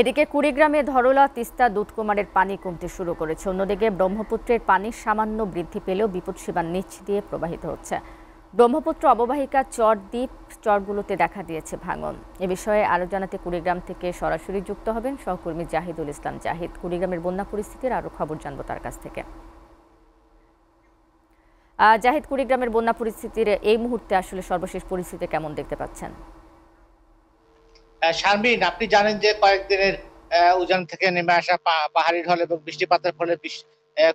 এদিকে কুড়িগ্রামে ধরলা তিস্তা দুধকুমারের পানি কমতে শুরু করেছে। অন্যদিকে ব্রহ্মপুত্রের পানি সামান্য বৃদ্ধি পেলেও বিপদসীমার নিচ দিয়ে প্রবাহিত হচ্ছে। ব্রহ্মপুত্র অববাহিকা চরদ্বীপ চরগুলোতে দেখা দিয়েছে ভাঙন। এ বিষয়ে আরো জানাতে কুড়িগ্রাম থেকে সরাসরি যুক্ত হবেন সহকর্মী জাহিদুল ইসলাম জাহিদ। কুড়িগ্রামের বন্যা পরিস্থিতির আরো খবর জানবো তার কাছ থেকে। জাহিদ, কুড়িগ্রামের বন্যা পরিস্থিতির এই মুহূর্তে আসলে সর্বশেষ পরিস্থিতি কেমন দেখতে পাচ্ছেন? শারমিন, আপনি জানেন যে কয়েকদিনের উজান থেকে নেমে আসা পাহাড়ি ঢল এবং বৃষ্টিপাতের ফলে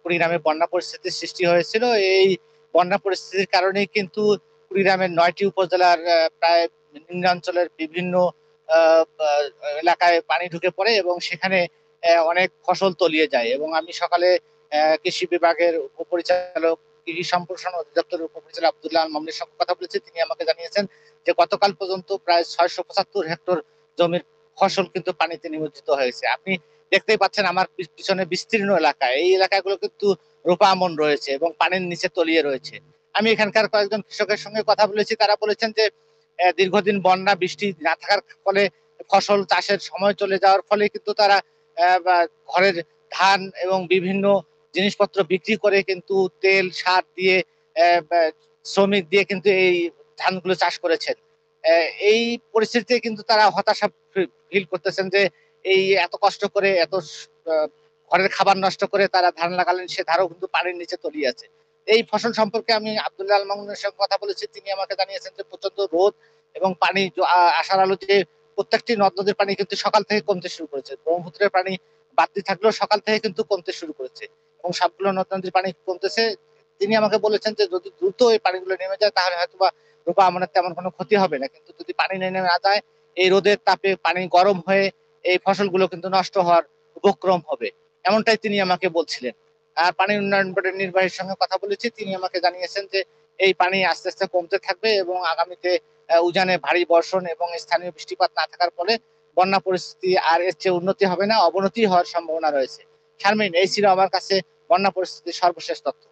কুড়িগ্রামে বন্যা পরিস্থিতির সৃষ্টি হয়েছিল। এই বন্যা পরিস্থিতির কারণেই কিন্তু কুড়িগ্রামের ৯টি উপজেলার প্রায় নিম্নাঞ্চলের বিভিন্ন আহ, আহ, এলাকায় পানি ঢুকে পড়ে এবং সেখানে অনেক ফসল তলিয়ে যায়। এবং আমি সকালে কৃষি বিভাগের উপপরিচালক, কৃষি সম্প্রসারণ অধিদপ্তরের উপপরিচালক আব্দুল্লাহ আল মামুনের সঙ্গে কথা বলেছি। তিনি আমাকে জানিয়েছেন যে গতকাল পর্যন্ত প্রায় ৬৭৫ হেক্টর জমির ফসল কিন্তু পানিতে নিমজ্জিত হয়েছে। আপনি দেখতেই পাচ্ছেন আমার পিছনে বিস্তীর্ণ এলাকা, এই এলাকাগুলো কিন্তু রূপামন রয়েছে এবং পানির নিচে তলিয়ে রয়েছে। আমি এখানকার কয়েকজন কৃষকের সঙ্গে কথা বলেছি, তারা বলেছেন যে দীর্ঘদিন বন্যা বৃষ্টি না থাকার ফলে ফসল চাষের সময় চলে যাওয়ার ফলে কিন্তু তারা ঘরের ধান এবং বিভিন্ন জিনিসপত্র বিক্রি করে কিন্তু তেল সার দিয়ে শ্রমিক দিয়ে কিন্তু এই ধানগুলো চাষ করেছেন। এই পরিস্থিতিতে কিন্তু তারা হতাশা ফিল করতেছেন যে এই এত কষ্ট করে এত আহ, ঘরের খাবার নষ্ট করে তারা ধান লাগালেন, সে ধানও কিন্তু পানির নিচে তলিয়ে আছে। এই ফসল সম্পর্কে আমি আব্দুল্লাহ আল মামুনের সঙ্গে কথা বলেছি। তিনি আমাকে জানিয়েছেন যে প্রচন্ড রোদ এবং পানি আসার আলো যে প্রত্যেকটি নদ নদীর পানি কিন্তু সকাল থেকে কমতে শুরু করেছে। ব্রহ্মপুত্রের পানি বাড়তি থাকলেও সকাল থেকে কিন্তু কমতে শুরু করেছে এবং সবগুলো নদ নদীর পানি কমতেছে। তিনি আমাকে বলেছেন যে যদি দ্রুত এই পানিগুলো নেমে যায় তাহলে হয়তো রূপা আমাদের তেমন কোনো ক্ষতি হবে না, কিন্তু যদি পানি নেমে না যায় এই রোদের তাপে পানি গরম হয়ে এই ফসলগুলো কিন্তু নষ্ট হওয়ার উপক্রম হবে, এমনটাই তিনি আমাকে বলছিলেন। আর পানি উন্নয়ন বোর্ডের নির্বাহীর সঙ্গে কথা বলেছি, তিনি আমাকে জানিয়েছেন যে এই পানি আস্তে আস্তে কমতে থাকবে এবং আগামীতে উজানে ভারী বর্ষণ এবং স্থানীয় বৃষ্টিপাত না থাকার ফলে বন্যা পরিস্থিতি আর এর চেয়ে উন্নতি হবে না, অবনতি হওয়ার সম্ভাবনা রয়েছে। শারমিন, এই ছিল আমার কাছে বন্যা পরিস্থিতির সর্বশেষ তথ্য।